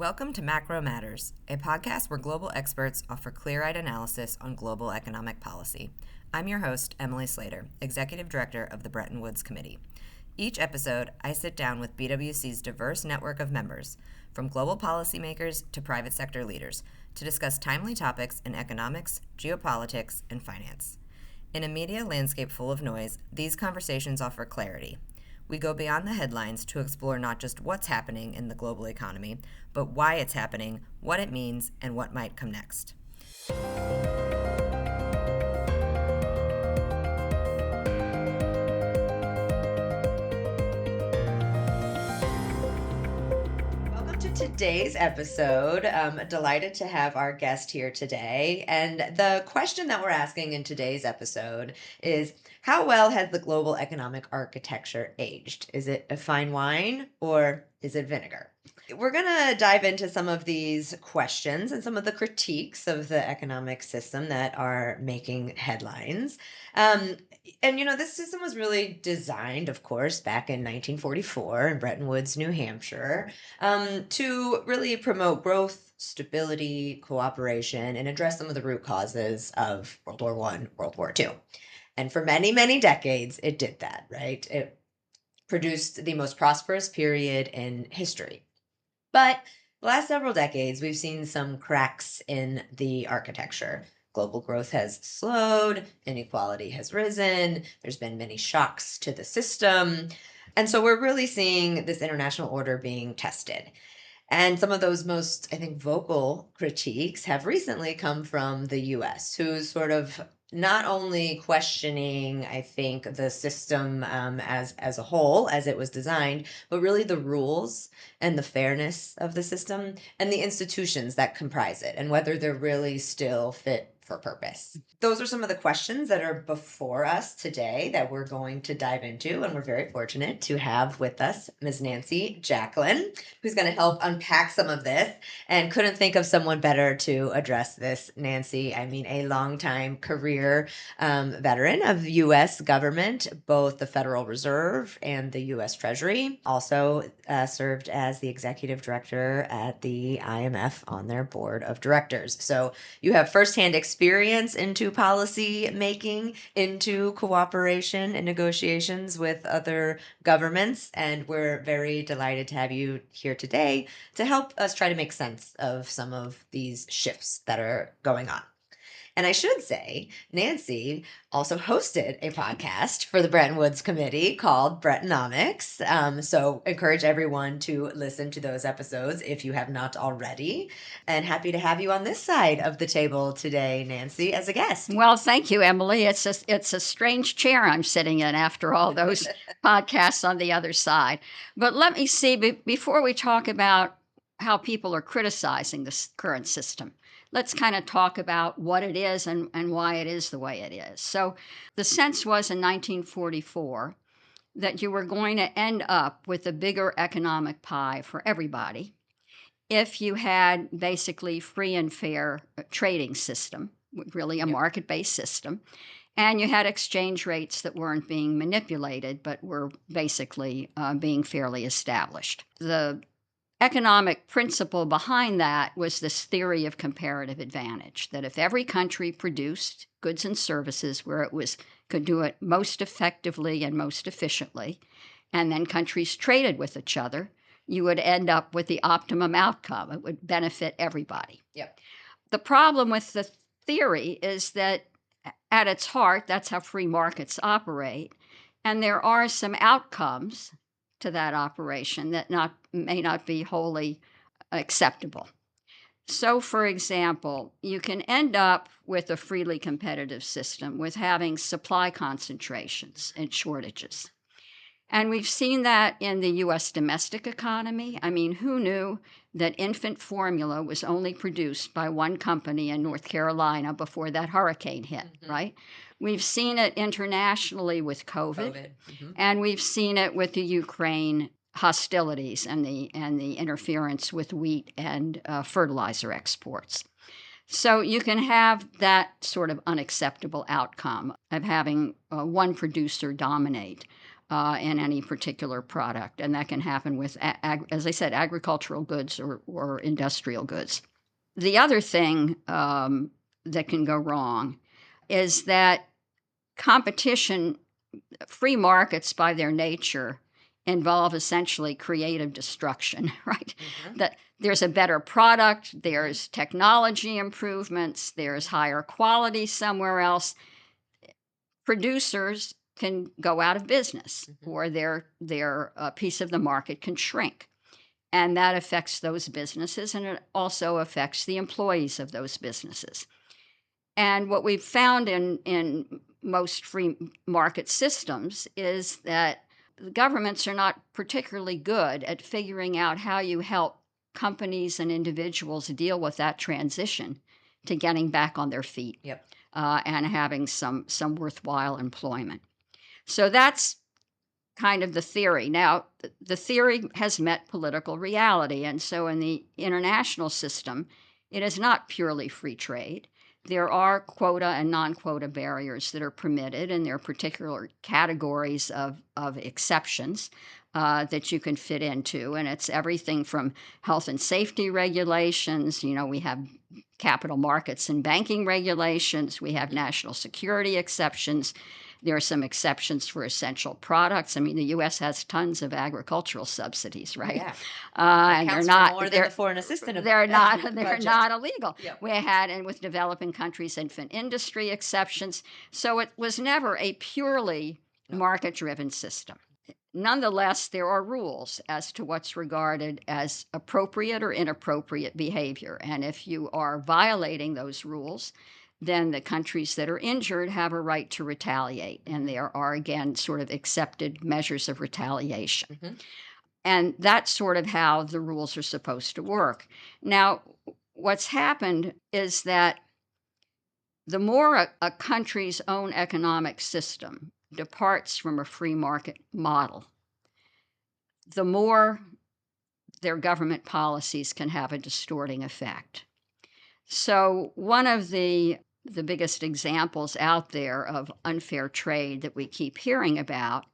Welcome to Macro Matters, a podcast where global experts offer clear-eyed analysis on global economic policy. I'm your host, Emily Slater, Executive Director of the Bretton Woods Committee. Each episode, I sit down with BWC's diverse network of members, from global policymakers to private sector leaders, to discuss timely topics in economics, geopolitics, and finance. In a media landscape full of noise, these conversations offer clarity. We go beyond the headlines to explore not just what's happening in the global economy, but why it's happening, what it means, and what might come next. Welcome to today's episode. I'm delighted to have our guest here today. And the question that we're asking in today's episode is, how well has the global economic architecture aged? Is it a fine wine or is it vinegar? We're going to dive into some of these questions and some of the critiques of the economic system that are making headlines. This system was really designed, of course, back in 1944 in Bretton Woods, New Hampshire, to really promote growth, stability, cooperation, and address some of the root causes of World War I, World War II. And for many, many decades, it did that, right? It produced the most prosperous period in history. But the last several decades, we've seen some cracks in the architecture. Global growth has slowed, inequality has risen, there's been many shocks to the system. And so we're really seeing this international order being tested. And some of those most, I think, vocal critiques have recently come from the US, who's sort of not only questioning, I think, the system as a whole, as it was designed, but really the rules and the fairness of the system and the institutions that comprise it and whether they're really still fit for purpose. Those are some of the questions that are before us today that we're going to dive into, and we're very fortunate to have with us Ms. Nancy Jacklin, who's going to help unpack some of this, and couldn't think of someone better to address this. Nancy, a longtime career veteran of U.S. government, both the Federal Reserve and the U.S. Treasury, also served as the executive director at the IMF on their board of directors. So you have firsthand experience into policy making, into cooperation and negotiations with other governments, and we're very delighted to have you here today to help us try to make sense of some of these shifts that are going on. And I should say, Nancy also hosted a podcast for the Bretton Woods Committee called Brettonomics. So encourage everyone to listen to those episodes if you have not already. And happy to have you on this side of the table today, Nancy, as a guest. Well, thank you, Emily. It's a strange chair I'm sitting in after all those podcasts on the other side. But let me see, before we talk about how people are criticizing this current system, let's kind of talk about what it is and why it is the way it is. So the sense was in 1944 that you were going to end up with a bigger economic pie for everybody if you had basically free and fair trading system, really a market-based system, and you had exchange rates that weren't being manipulated but were basically being fairly established. The economic principle behind that was this theory of comparative advantage, that if every country produced goods and services where it could do it most effectively and most efficiently, and then countries traded with each other, you would end up with the optimum outcome. It would benefit everybody. Yep. The problem with the theory is that at its heart, that's how free markets operate. And there are some outcomes to that operation that may not be wholly acceptable. So, for example, you can end up with a freely competitive system with having supply concentrations and shortages. And we've seen that in the US domestic economy. Who knew that infant formula was only produced by one company in North Carolina before that hurricane hit, right? We've seen it internationally with COVID. And we've seen it with the Ukraine hostilities and the interference with wheat and fertilizer exports. So you can have that sort of unacceptable outcome of having one producer dominate in any particular product. And that can happen with, as I said, agricultural goods or industrial goods. The other thing that can go wrong is that competition, free markets by their nature, involve essentially creative destruction, right? Mhm. That there's a better product, there's technology improvements, there's higher quality somewhere else. Producers can go out of business, Mhm. or their piece of the market can shrink. And that affects those businesses, and it also affects the employees of those businesses. And what we've found in most free market systems is that the governments are not particularly good at figuring out how you help companies and individuals deal with that transition to getting back on their feet, Yep. and having some worthwhile employment. So that's kind of the theory. Now, the theory has met political reality, and so in the international system, it is not purely free trade. There are quota and non-quota barriers that are permitted, and there are particular categories of exceptions that you can fit into, and it's everything from health and safety regulations. We have capital markets and banking regulations. We have Mhm. national security exceptions. There are some exceptions for essential products. I mean, the U.S. has tons of agricultural subsidies, Oh, right? yeah. That And they're counts for not more than the they're foreign assistant they're not they're budget. not illegal. Yep. We had, and with developing countries, infant industry exceptions. So it was never a purely No. market-driven system. Nonetheless, there are rules as to what's regarded as appropriate or inappropriate behavior. And if you are violating those rules, then the countries that are injured have a right to retaliate. And Mhm. there are, again, sort of accepted measures of retaliation. Mhm. And that's sort of how the rules are supposed to work. Now, what's happened is that the more a country's own economic system departs from a free market model, the more their government policies can have a distorting effect. So one of the biggest examples out there of unfair trade that we keep hearing about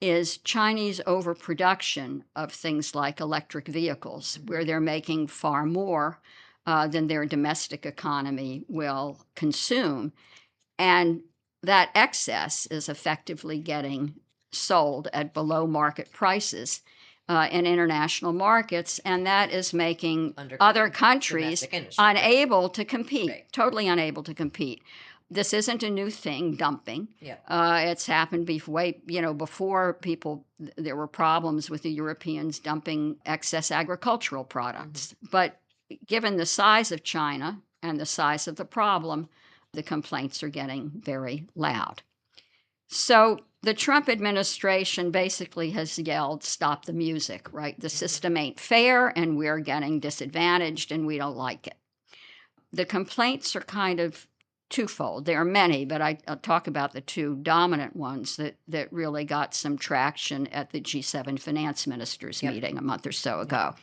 is Chinese overproduction of things like electric vehicles, Mhm. where they're making far more than their domestic economy will consume. And that excess is effectively getting sold at below market prices in international markets. And that is making other Undercutting countries domestic industry. Right. unable to compete, Right. totally unable to compete. This isn't a new thing, dumping. Yep. It's happened before people, there were problems with the Europeans dumping excess agricultural Mhm. products. But given the size of China and the size of the problem, the complaints are getting very loud. So the Trump administration basically has yelled, "Stop the music," right? The Mhm. system ain't fair and we're getting disadvantaged and we don't like it. The complaints are kind of twofold. There are many, but I'll talk about the two dominant ones that really got some traction at the G7 finance ministers Yep. meeting a month or so Yep. ago.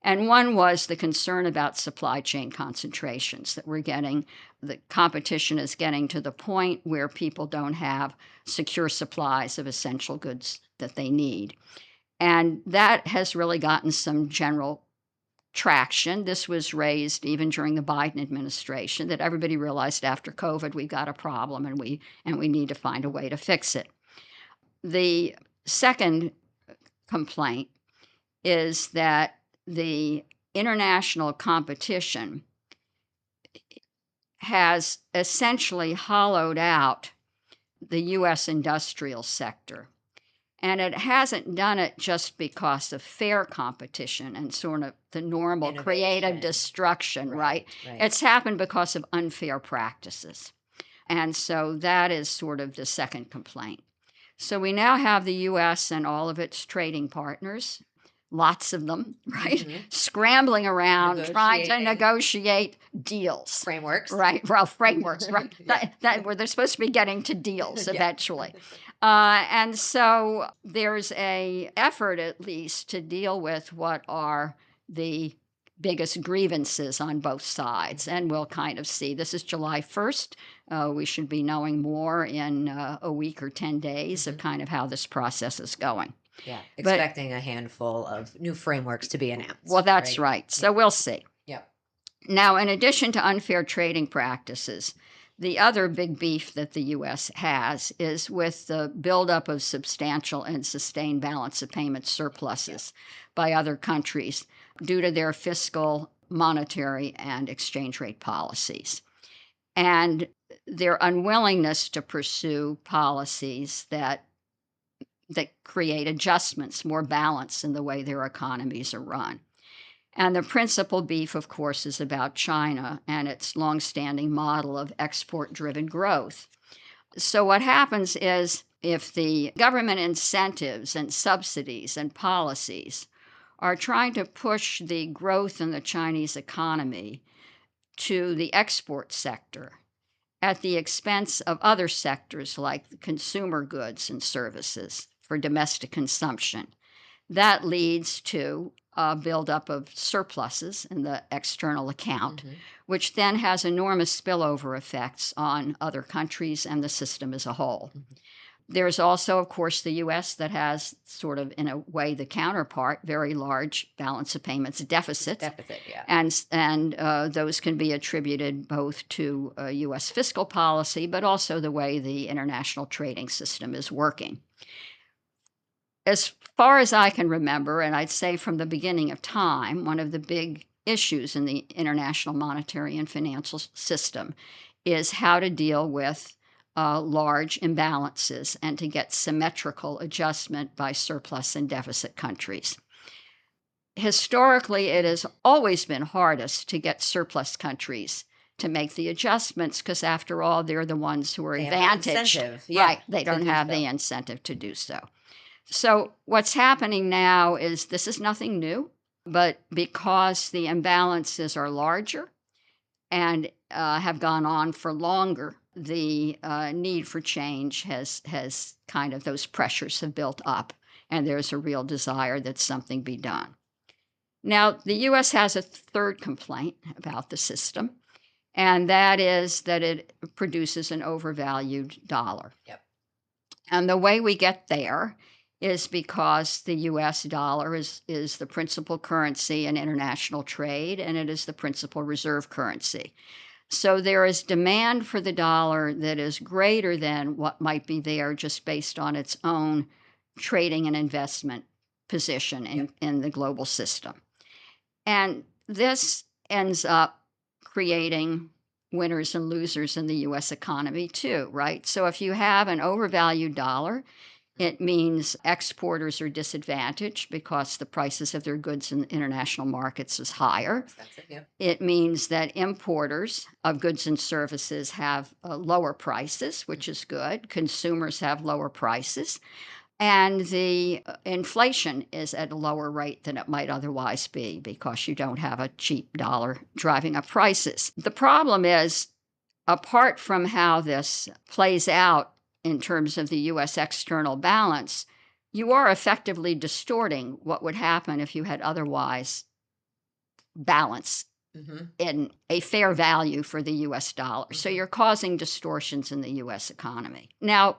And one was the concern about supply chain concentrations, that the competition is getting to the point where people don't have secure supplies of essential goods that they need. And that has really gotten some general traction. This was raised even during the Biden administration, that everybody realized after COVID we've got a problem and we need to find a way to fix it. The second complaint is that the international competition has essentially hollowed out the US industrial sector. And it hasn't done it just because of fair competition and sort of the normal creative Innovation. destruction, right? Right. Right. It's happened because of unfair practices. And so that is sort of the second complaint. So we now have the US and all of its trading partners, lots of them, right? Mhm. Scrambling around trying to Negotiating negotiate deals. frameworks. Right, well, frameworks, right? Yeah. That where they're supposed to be getting to deals Yeah. eventually, and so there's a effort, at least, to deal with what are the biggest grievances on both sides. And we'll kind of see. This is July 1st. We should be knowing more in a week or 10 days of kind of how this process is going. Yeah, But, expecting a handful of new frameworks to be well, announced, that's right? right. Yeah. So we'll see. Yep. Now, in addition to unfair trading practices, the other big beef that the U.S. has is with the buildup of substantial and sustained balance of payment surpluses by other countries due to their fiscal, monetary, and exchange rate policies, and their unwillingness to pursue policies that create adjustments, more balance in the way their economies are run. And the principal beef, of course, is about China and its longstanding model of export driven growth. So, what happens is if the government incentives and subsidies and policies are trying to push the growth in the Chinese economy to the export sector at the expense of other sectors like consumer goods and services for domestic consumption, that leads to a buildup of surpluses in the external account, which then has enormous spillover effects on other countries and the system as a whole. There's also, of course, the US that has sort of, in a way, the counterpart, very large balance of payments deficits. Deficit, yeah. And those can be attributed both to US fiscal policy, but also the way the international trading system is working. As far as I can remember, and I'd say from the beginning of time, one of the big issues in the international monetary and financial system is how to deal with large imbalances and to get symmetrical adjustment by surplus and deficit countries. Historically, it has always been hardest to get surplus countries to make the adjustments because, after all, they're the ones who are They have the advantaged. incentive, yeah, Right. They to don't do have so. the incentive to do so. So, what's happening now is this is nothing new, but because the imbalances are larger and have gone on for longer, the need for change has kind of, those pressures have built up, and there's a real desire that something be done. Now, the U.S. has a third complaint about the system, and that is that it produces an overvalued dollar. Yep. And the way we get there is because the US dollar is the principal currency in international trade, and it is the principal reserve currency. So there is demand for the dollar that is greater than what might be there just based on its own trading and investment position in the global system. And this ends up creating winners and losers in the US economy too, right? So if you have an overvalued dollar, it means exporters are disadvantaged because the prices of their goods in international markets is higher. Expensive, yeah. It means that importers of goods and services have lower prices, which is good. Consumers have lower prices. And the inflation is at a lower rate than it might otherwise be because you don't have a cheap dollar driving up prices. The problem is, apart from how this plays out in terms of the US external balance, you are effectively distorting what would happen if you had otherwise balance in a fair value for the US dollar. So you're causing distortions in the US economy. Now,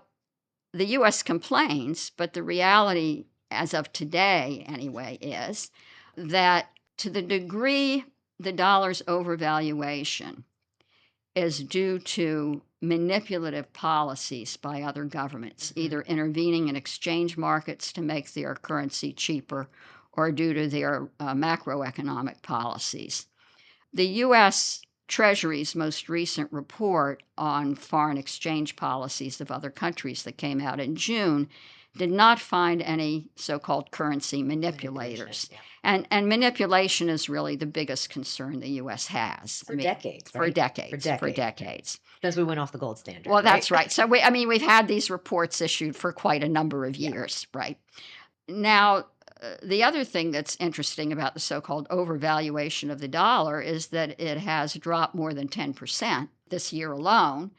the US complains, but the reality, as of today anyway, is that to the degree the dollar's overvaluation is due to manipulative policies by other governments, either intervening in exchange markets to make their currency cheaper or due to their macroeconomic policies. The US Treasury's most recent report on foreign exchange policies of other countries that came out in June did not find any so-called currency manipulators. And manipulation is really the biggest concern the US has. For decades, For right? decades. Because we went off the gold standard. Well, right? that's right. So we've had these reports issued for quite a number of years, right? Now, the other thing that's interesting about the so-called overvaluation of the dollar is that it has dropped more than 10% this year alone,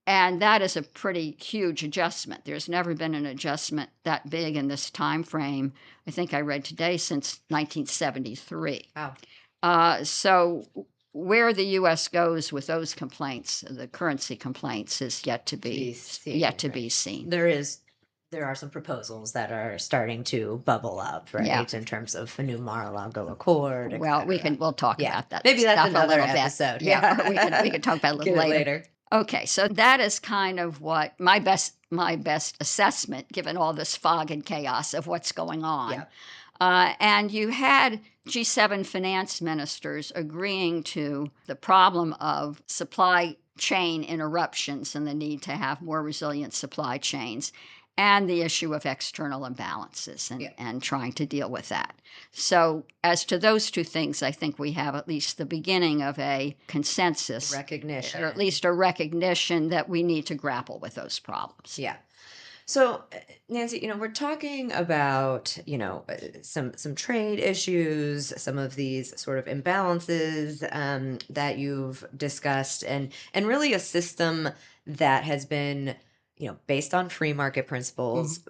and that is a pretty huge adjustment. There's never been an adjustment that big in this time frame, I think I read today, since 1973. Wow. So where the U.S. goes with those complaints, the currency complaints, is To be yet seen, to be right? seen. There are some proposals that are starting to bubble up, Yeah. right, in terms of a new Mar-a-Lago Accord, et Well, cetera. we'll talk Yeah, about that maybe that's stuff a another little bit. episode. Yeah, we Yeah, can talk about it a little get it later. later. Okay, so that is kind of what my best assessment, given all this fog and chaos of what's going on. Yeah, And you had G7 finance ministers agreeing to the problem of supply chain interruptions and the need to have more resilient supply chains, and the issue of external imbalances, yeah, and trying to deal with that. So, as to those two things, I think we have at least the beginning of a consensus, or at recognition. least a recognition that we need to grapple with those problems. Yeah. So, Nancy, we're talking about, some trade issues, some of these sort of imbalances that you've discussed, and really a system that has been, based on free market Mhm. principles,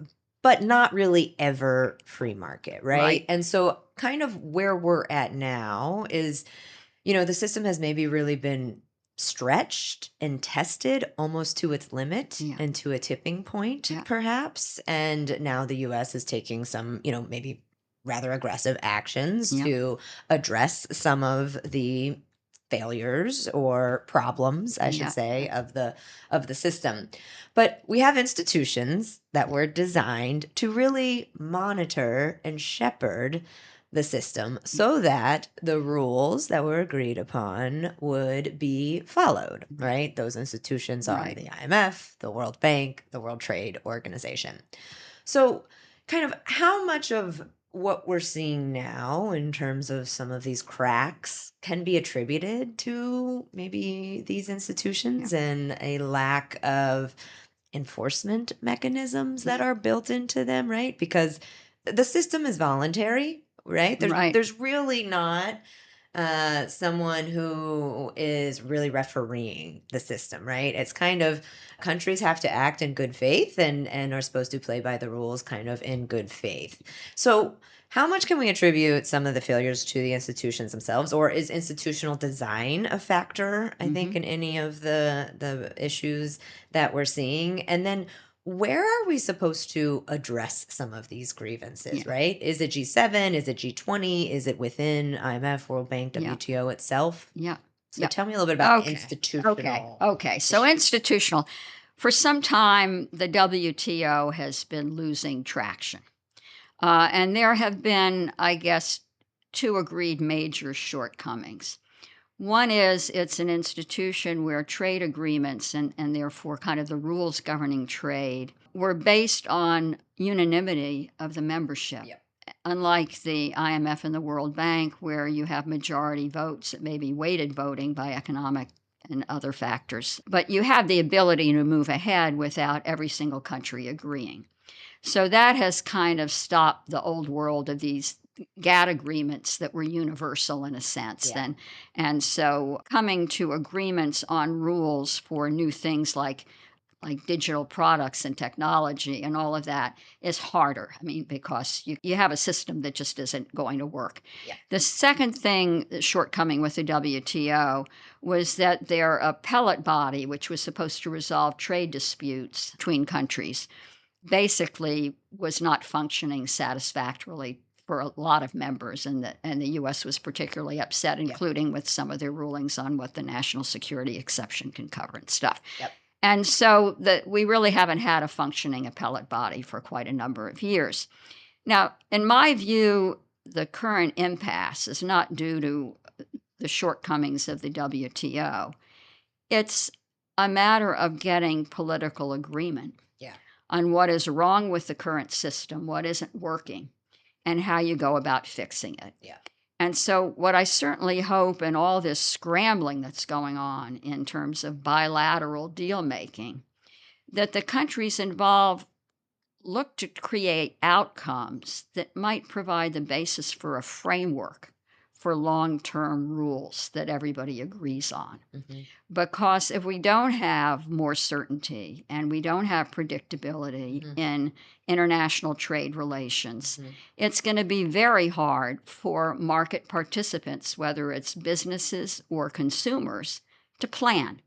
but not really ever free market, right? Right. And so, kind of where we're at now is the system has maybe really been stretched and tested almost to its limit Yeah. and to a tipping point, Yeah. perhaps. And now the US is taking some, maybe rather aggressive actions Yeah. to address some of the failures or problems, I should Yeah. say, of the system. But we have institutions that were designed to really monitor and shepherd the system so that the rules that were agreed upon would be followed, Yeah. right? Those institutions are Right. the IMF, the World Bank, the World Trade Organization. So, kind of how much of what we're seeing now in terms of some of these cracks can be attributed to maybe these Yeah. institutions and a lack of enforcement mechanisms that Yeah. are built into them, right? Because the system is voluntary, right? There's Right. there's really not someone who is really refereeing the system, right? It's kind of countries have to act in good faith and are supposed to play by the rules kind of in good faith. So how much can we attribute some of the failures to the institutions themselves, or is institutional design a factor, I think, Mhm. in any of the issues that we're seeing? And then where are we supposed to address some of these grievances, Yeah. right? Is it G7? Is it G20? Is it within IMF, World Bank, Yeah. WTO itself? Yeah. So Yeah. tell me a little bit about Okay. Okay. institutional Okay. So issues. institutional. For some time, the WTO has been losing traction. And there have been, I guess, two agreed major shortcomings. One is it's an institution where trade agreements, and therefore kind of the rules governing trade, were based on unanimity of the membership. Yep. Unlike the IMF and the World Bank, where you have majority votes, it may be weighted voting by economic and other factors, but you have the ability to move ahead without every single country agreeing. So that has kind of stopped the old world of these GATT agreements that were universal in a sense Yeah. then. And so coming to agreements on rules for new things like digital products and technology and all of that is harder. I mean, because you have a system that just isn't going to work. Yeah. The second thing, the shortcoming with the WTO, was that their appellate body, which was supposed to resolve trade disputes between countries, basically was not functioning satisfactorily for a lot of members, and the US was particularly upset, Yep. including with some of their rulings on what the national security exception can cover and stuff. Yep. And so that we really haven't had a functioning appellate body for quite a number of years. Now, in my view, the current impasse is not due to the shortcomings of the WTO. It's a matter of getting political agreement Yeah. on what is wrong with the current system, what isn't working, and how you go about fixing it. Yeah. And so, what I certainly hope in all this scrambling that's going on in terms of bilateral deal making, that the countries involved look to create outcomes that might provide the basis for a framework for long-term rules that everybody agrees on. Mhm. Because if we don't have more certainty and we don't have predictability Mhm. in international trade relations, Mhm. it's going to be very hard for market participants, whether it's businesses or consumers, to plan.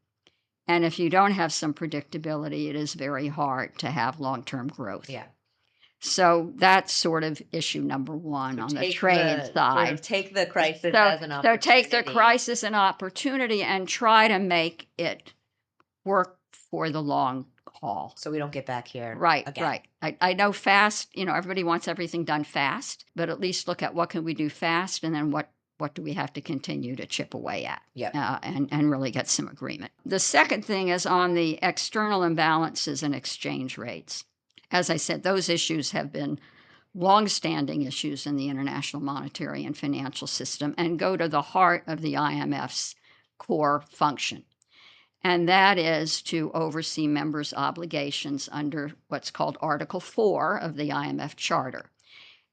And if you don't have some predictability, it is very hard to have long term growth. Yeah. So that's sort of issue number one So on the take trade the sort side. of take the crisis So, as an so take the opportunity. crisis and opportunity and try to make it work for the long haul. So we don't get back here Right, again. right. I know fast, everybody wants everything done fast, but at least look at what can we do fast and then what do we have to continue to chip away at Yep. and really get some agreement. The second thing is on the external imbalances and exchange rates. As I said, those issues have been longstanding issues in the international monetary and financial system and go to the heart of the IMF's core function. And that is to oversee members' obligations under what's called Article 4 of the IMF Charter.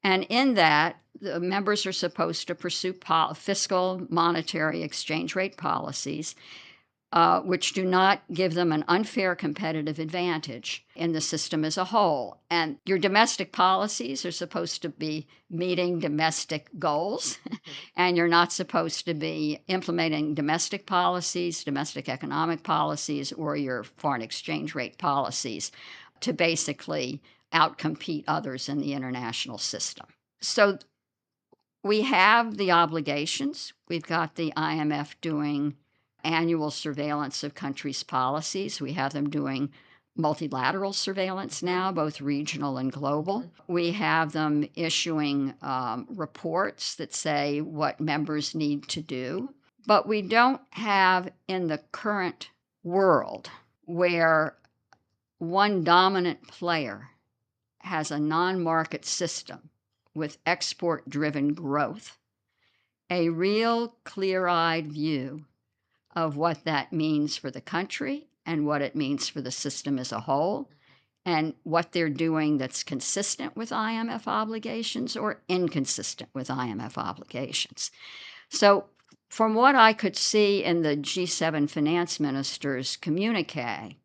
And in that, the members are supposed to pursue fiscal, monetary, exchange rate policies which do not give them an unfair competitive advantage in the system as a whole. And your domestic policies are supposed to be meeting domestic goals, and you're not supposed to be implementing domestic policies, domestic economic policies, or your foreign exchange rate policies to basically outcompete others in the international system. So we have the obligations. We've got the IMF doing annual surveillance of countries' policies. We have them doing multilateral surveillance now, both regional and global. We have them issuing reports that say what members need to do. But we don't have in the current world where one dominant player has a non market system with export driven growth, a real clear eyed view of what that means for the country and what it means for the system as a whole, and what they're doing that's consistent with IMF obligations or inconsistent with IMF obligations. So, from what I could see in the G7 finance ministers' communique,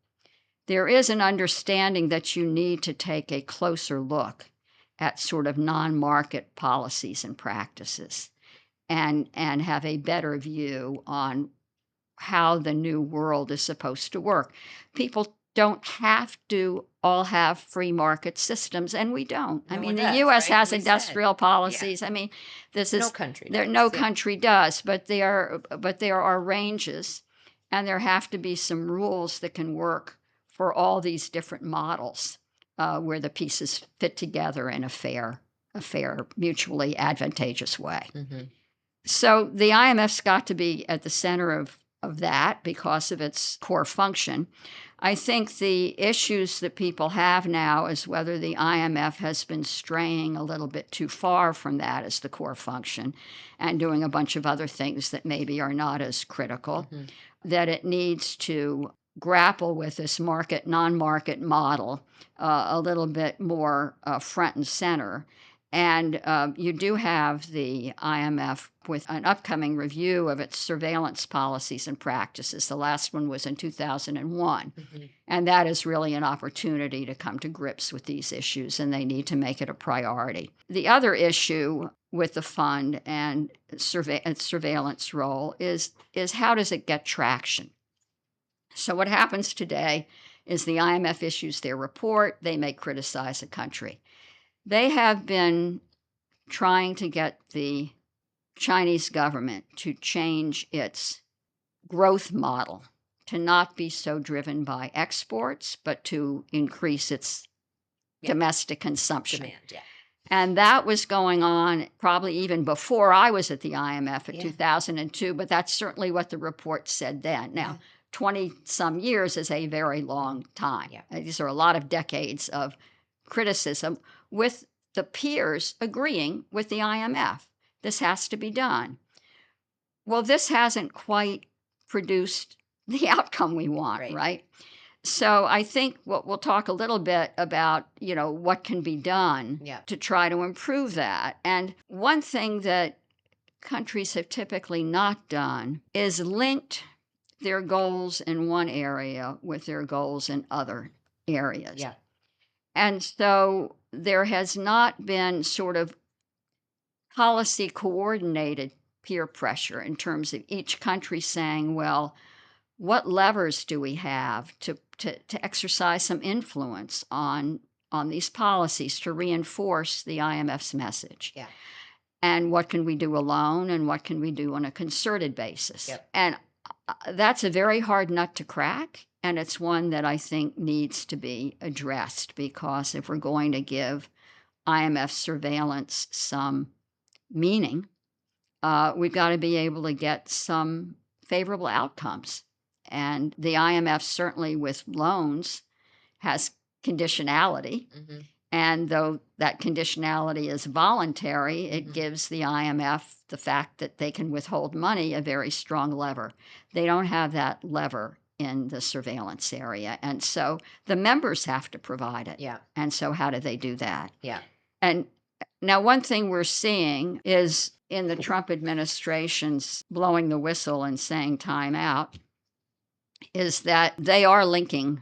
there is an understanding that you need to take a closer look at sort of non-market policies and practices and have a better view on how the new world is supposed to work. People don't have to all have free market systems, and we don't. I No mean, one the does, US right? has We said. industrial Yeah. policies. I mean, this No is country there does. no Yeah. country does, but there are ranges and there have to be some rules that can work for all these different models where the pieces fit together in a fair, mutually advantageous way. Mhm. So the IMF's got to be at the center of that because of its core function. I think the issues that people have now is whether the IMF has been straying a little bit too far from that as the core function and doing a bunch of other things that maybe are not as critical, Mhm. that it needs to grapple with this market non market model a little bit more front and center. And you do have the IMF with an upcoming review of its surveillance policies and practices. The last one was in 2001. Mhm. And that is really an opportunity to come to grips with these issues, and they need to make it a priority. The other issue with the fund and its surveillance role is how does it get traction? So, what happens today is the IMF issues their report, they may criticize a country. They have been trying to get the Chinese government to change its growth model to not be so driven by exports, but to increase its Yeah. domestic consumption. Demand. Yeah. And that was going on probably even before I was at the IMF in Yeah. 2002, but that's certainly what the report said then. Now, Yeah. 20 some years is a very long time. Yeah. These are a lot of decades of criticism with the peers agreeing with the IMF. This has to be done. Well, this hasn't quite produced the outcome we want, Right. right? So I think what we'll talk a little bit about, what can be done Yeah. to try to improve that. And one thing that countries have typically not done is linked their goals in one area with their goals in other areas. Yeah. And so there has not been sort of policy coordinated peer pressure in terms of each country saying, well, what levers do we have to exercise some influence on these policies to reinforce the IMF's message? Yeah. And what can we do alone and what can we do on a concerted basis? Yep. And that's a very hard nut to crack. And it's one that I think needs to be addressed because if we're going to give IMF surveillance some meaning, we've got to be able to get some favorable outcomes. And the IMF, certainly with loans, has conditionality. Mm-hmm. And though that conditionality is voluntary, it Mm-hmm. gives the IMF the fact that they can withhold money a very strong lever. They don't have that lever in the surveillance area. And so the members have to provide it. Yeah. And so, how do they do that? Yeah. And now, one thing we're seeing is in the Trump administration's blowing the whistle and saying time out, is that they are linking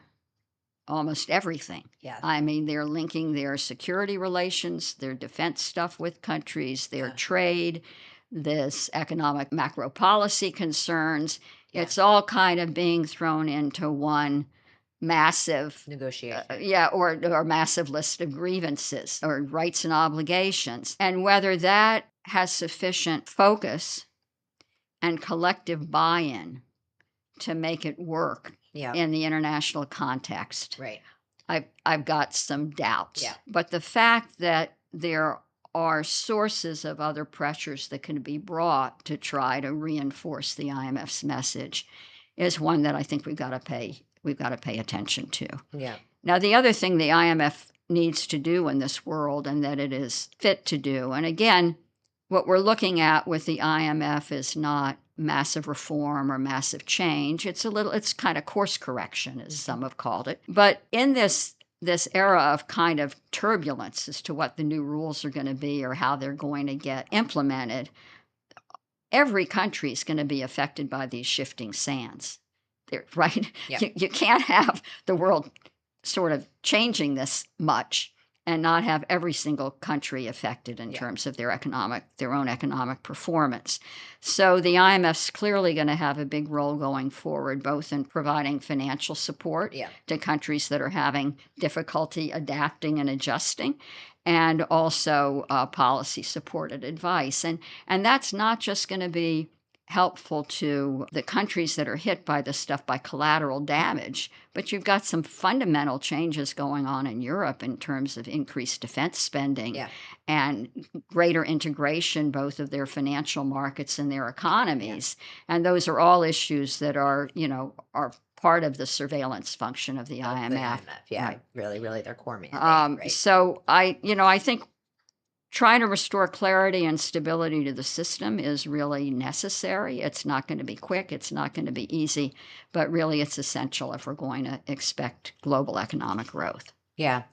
almost everything. Yeah. I mean, they're linking their security relations, their defense stuff with countries, their Yeah. trade, this economic macro policy concerns. Yeah. It's all kind of being thrown into one massive Negotiation. or massive list of grievances or rights and obligations. And whether that has sufficient focus and collective buy-in to make it work Yeah. in the international context, Right. I've got some doubts. Yeah. But the fact that there are sources of other pressures that can be brought to try to reinforce the IMF's message is one that I think we've got to pay attention to. Yeah. Now, the other thing the IMF needs to do in this world and that it is fit to do, and again, what we're looking at with the IMF is not massive reform or massive change. It's kind of course correction, as some have called it. But in this era of kind of turbulence as to what the new rules are going to be or how they're going to get implemented, every country is going to be affected by these shifting sands. Right? Yep. You can't have the world sort of changing this much and not have every single country affected in terms of their own economic performance. So the IMF's clearly going to have a big role going forward, both in providing financial support to countries that are having difficulty adapting and adjusting, and also policy supported advice. And that's not just going to be helpful to the countries that are hit by this stuff by collateral damage, but you've got some fundamental changes going on in Europe in terms of increased defense spending and greater integration both of their financial markets and their economies. And those are all issues that are part of the surveillance function of the IMF. Yeah, Right. really their core mandate, right? So I think trying to restore clarity and stability to the system is really necessary. It's not going to be quick. It's not going to be easy, but really it's essential if we're going to expect global economic growth. Yeah.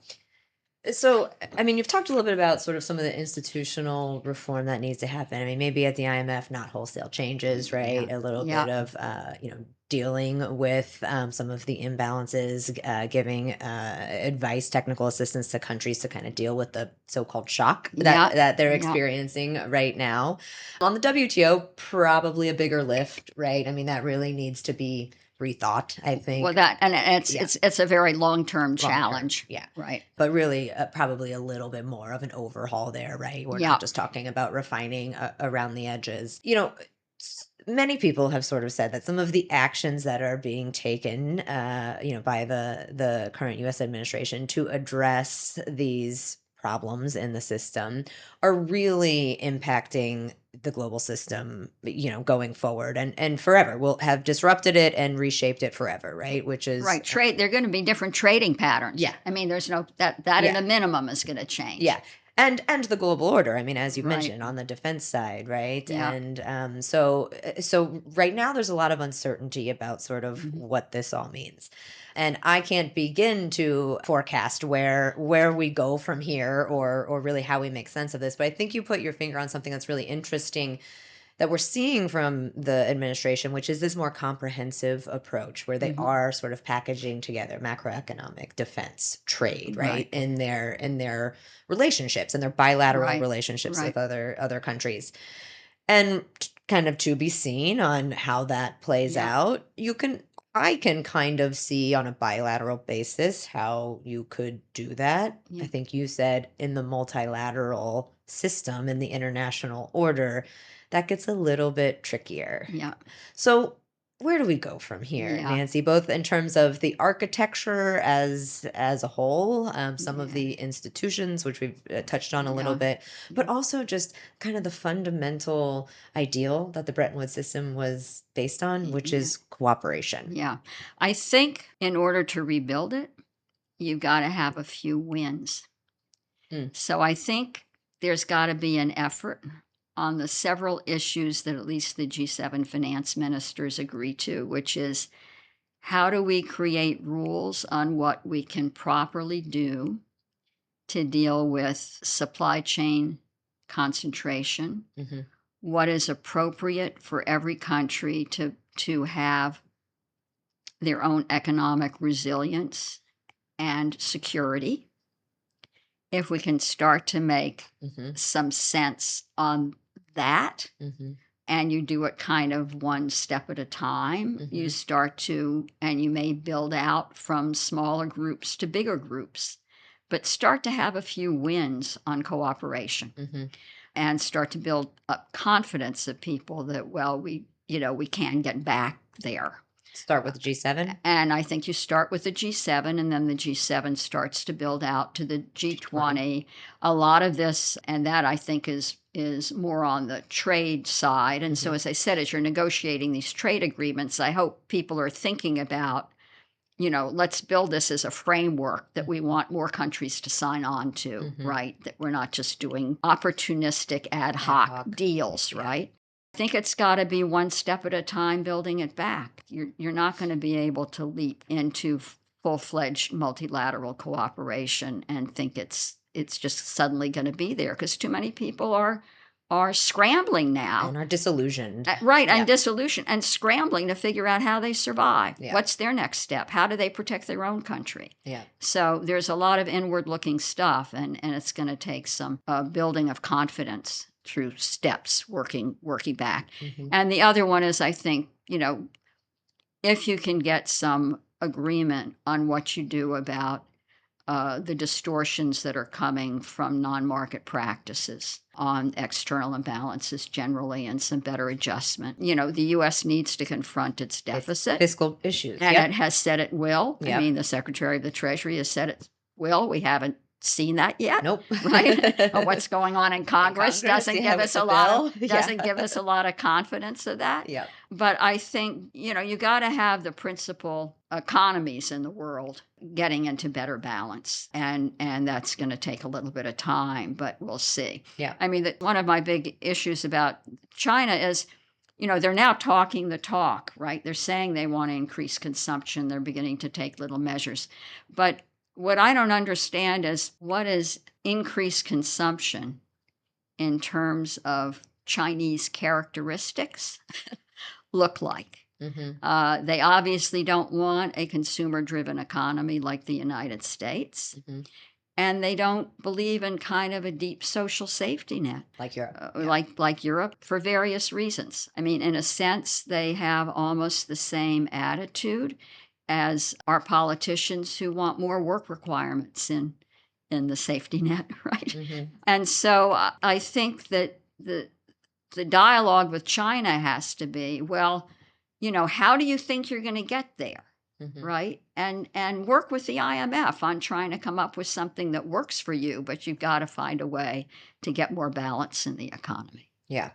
So, I mean, you've talked a little bit about sort of some of the institutional reform that needs to happen. I mean, maybe at the IMF, not wholesale changes, right? Yeah. A little Yeah. bit of, dealing with some of the imbalances, giving advice, technical assistance to countries to kind of deal with the so-called shock Yeah. that they're Yeah. experiencing right now. On the WTO, probably a bigger lift, right? I mean, that really needs to be rethought, I think. Well, it's a very long-term challenge. Yeah. Right. But really, probably a little bit more of an overhaul there, right? We're Yeah. not just talking about refining around the edges. Many people have sort of said that some of the actions that are being taken, by the current U.S. administration to address these problems in the system are really impacting the global system, going forward and forever. We'll have disrupted it and reshaped it forever, right? Which is Right. There are going to be different trading patterns. Yeah. I mean, there's no that at a minimum is going to change. Yeah. And the global order. I mean, as you Right. mentioned, on the defense side, right? Yeah. And so right now there's a lot of uncertainty about sort of Mhm. what this all means. And I can't begin to forecast where we go from here or really how we make sense of this. But I think you put your finger on something that's really interesting that we're seeing from the administration, which is this more comprehensive approach where they Mhm. are sort of packaging together macroeconomic, defense, trade, right, Right. in their relationships and their bilateral Right. relationships Right. with other countries. And kind of to be seen on how that plays Yeah. out. I can kind of see on a bilateral basis how you could do that. I Yeah. think you said in the multilateral system, in the international order, that gets a little bit trickier. Yeah. So, where do we go from here, Yeah. Nancy? Both in terms of the architecture as a whole, some of Yeah. the institutions, which we've touched on a little Yeah. bit, but Yeah. also just kind of the fundamental ideal that the Bretton Woods system was based on, which Yeah. is cooperation. Yeah. I think in order to rebuild it, you've got to have a few wins. Mm, So I think there's got to be an effort on the several issues that at least the G7 finance ministers agree to, which is how do we create rules on what we can properly do to deal with supply chain concentration? mhm, What is appropriate for every country to have their own economic resilience and security? If we can start to make mhm, some sense on that, mhm, and you do it kind of one step at a time, you mhm, start to, and you may build out from smaller groups to bigger groups, but start to have a few wins on cooperation mhm. and start to build up confidence of people that, well, we can get back there. Start with the G7, And I think you start with the G7, and then the G7 starts to build out to the G20. G20. A lot of this and that I think is more on the trade side. And so, Mhm, as I said, as you're negotiating these trade agreements, I hope people are thinking about, let's build this as a framework that we mhm, want more countries to sign on to, mhm. right? That we're not just doing opportunistic ad Ad hoc hoc. deals, Yeah. right? I think it's got to be one step at a time building it back. You're not going to be able to leap into full-fledged multilateral cooperation and think it's just suddenly going to be there because too many people are scrambling now. And are disillusioned. Right, and Yeah, dissolution and scrambling to figure out how they survive. yeah, What's their next step? How do they protect their own country? yeah. So there's a lot of inward looking stuff, and it's going to take some building of confidence through steps, working back. Mhm, And the other one is, I think, if you can get some agreement on what you do about the distortions that are coming from non-market practices on external imbalances generally and some better adjustment. The US needs to confront its its deficit, fiscal issues. and Yep, it has said it will. I yep. mean, the Secretary of the Treasury has said it will. We haven't seen that yet, Nope. right? What's going on in In Congress Congress, yeah, with the bill. Yeah. doesn't give us a lot of confidence of that. Yep. But I think, you got to have the principal economies in the world getting into better balance. And that's going to take a little bit of time, but we'll see. Yeah. I mean, one of my big issues about China is they're now talking the talk, right? They're saying they want to increase consumption. They're beginning to take little measures. But what I don't understand is what is increased consumption in terms of Chinese characteristics look like? Mhm, They obviously don't want a consumer driven economy like the United States. mhm. And they don't believe in kind of a deep social safety net, Like Europe. Yeah. like Europe, for various reasons. I mean, in a sense, they have almost the same attitude as our politicians who want more work requirements in the safety net, right? Mhm, And so I think that the dialogue with China has to be, well, how do you think you're going to get there? mhm. Right? And work with the IMF on trying to come up with something that works for you, but you've got to find a way to get more balance in the economy. Yeah.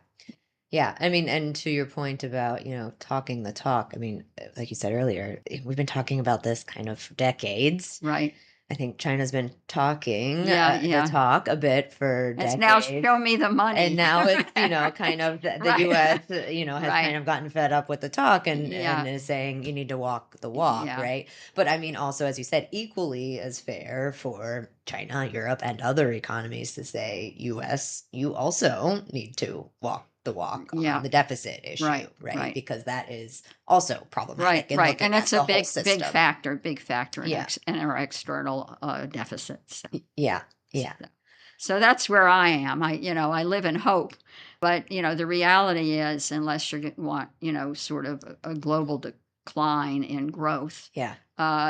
Yeah, I mean, and to your point about, talking the talk, I mean, like you said earlier, we've been talking about this kind of for decades. Right. I think China's been talking Yeah, the yeah. talk a bit for It's now decades. show me the And money. now it's, kind of the Right. US, has kind Right. of gotten fed up with the talk and Yeah. is saying you need to walk the walk, Yeah. right? But I mean, also, as you said, equally as fair for China, Europe, and other economies to say, US, you also need to walk the walk on Yeah. the deficit issue, Right. right? Right. Because that is also Right. problematic in Right. looking And at it's a the whole big system. factor in Yeah. in our external deficits. So. Yeah. Yeah. So so that's where I am. I live in hope, but the reality is, unless you want, sort of a global decline in growth, Yeah.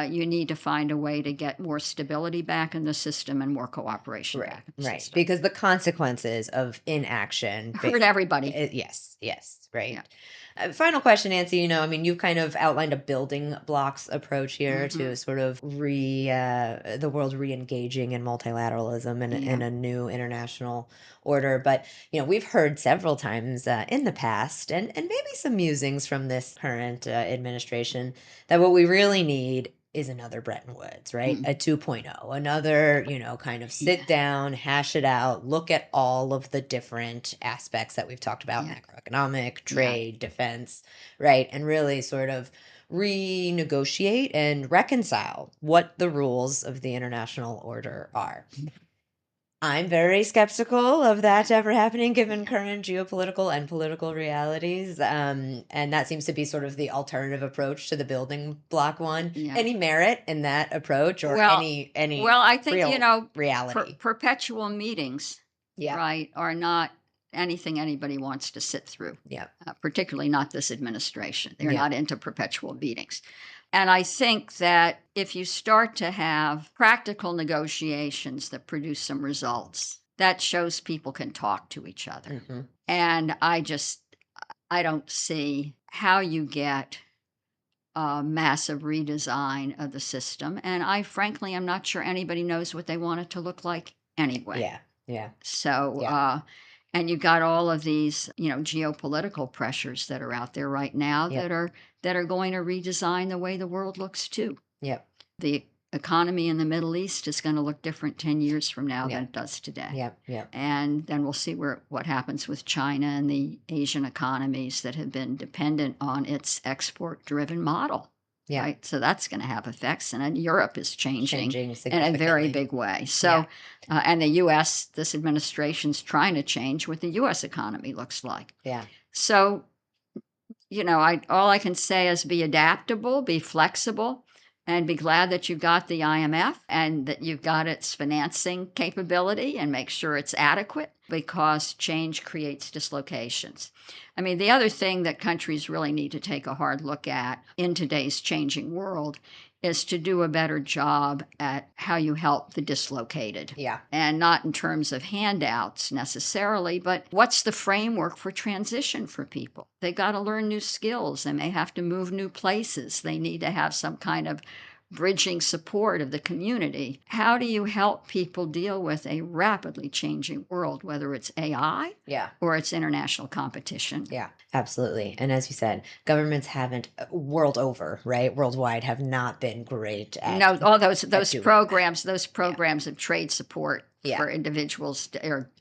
you need to find a way to get more stability back in the system and more cooperation Right. back in the Right. system. Because the consequences of inaction, Hurt everybody. yes. Yes. Right. Yeah. Final question, Nancy. I mean, you've kind of outlined a building blocks approach here Hmm. to sort of the world re-engaging in multilateralism and in Yeah. a new international order. But we've heard several times in the past, and maybe some musings from this current administration, that what we really need is another Bretton Woods, right? Mm. A 2.0, another, kind of Yeah. sit down, hash it out, look at all of the different aspects that we've talked about: Yeah. macroeconomic, Yeah. trade, defense, right? And really sort of renegotiate and reconcile what the rules of the international order are. I'm very skeptical of that ever happening given Yeah. current geopolitical and political realities. And that seems to be sort of the alternative approach to the building block one. Yeah. Any merit in that approach, or Well, any I think, real reality? perpetual meetings, Yeah. right, are not anything anybody wants to sit through, Yeah. particularly not this administration. They're Yeah. not into perpetual meetings. And I think that if you start to have practical negotiations that produce some results, that shows people can talk to each other. Hmm. And I don't see how you get a massive redesign of the system. And I frankly am not sure anybody knows what they want it to look like anyway. Yeah. Yeah. So, Yeah. and you've got all of these, geopolitical pressures that are out there right now Yep. that are going to redesign the way the world looks too. Yep. The economy in the Middle East is going to look different 10 years from now than Yep. it does today. Yep. Yep. And then we'll see what happens with China and the Asian economies that have been dependent on its export driven model. Yeah. Right. So that's going to have effects. And then Europe is changing Changing in a very significantly. big way. Yeah. So, and the US, this administration's trying to change what the US economy looks like. Yeah. So, all I can say is be adaptable, be flexible, and be glad that you've got the IMF and that you've got its financing capability and make sure it's adequate because change creates dislocations. I mean, the other thing that countries really need to take a hard look at in today's changing world is to do a better job at how you help the dislocated Yeah. and not in terms of handouts necessarily, but what's the framework for transition for people? They got to learn new skills. They may have to move new places. They need to have some kind of bridging support of the community. How do you help people deal with a rapidly changing world, whether it's AI Yeah. or it's international competition? Yeah, absolutely. And as you said, governments haven't world over, right? Worldwide have not been great No, all at doing that. those Yeah. programs of trade support Yeah. for individuals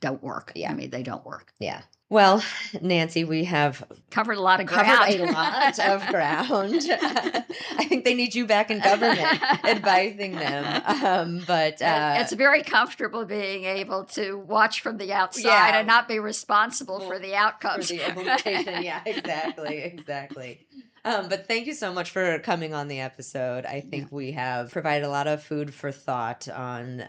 don't work. I Yeah. mean, they don't work. Yeah. Well, Nancy, we have Covered a lot of covered ground. a lot of ground. I think they need you back in government advising them. But It's very comfortable being able to watch from the outside and yeah, not be responsible for well, the for outcomes. the implementation. Yeah, exactly, exactly. But thank you so much for coming on the episode. I Yeah. think we have provided a lot of food for thought on,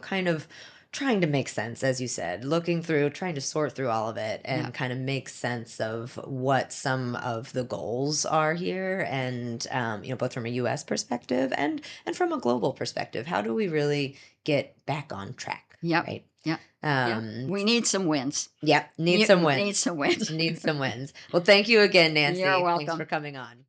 kind of trying to make sense, as you said, looking through, trying to sort through all of it Yeah. and kind of make sense of what some of the goals are here. And, both from a US perspective and from a global perspective, how do we really get back on track, Yep. right? Yep. Yep. Um, We need some wins. Yep, need some You need wins. some wins. Need some wins. Well, thank you again, You're Nancy. Thanks for welcome. coming on.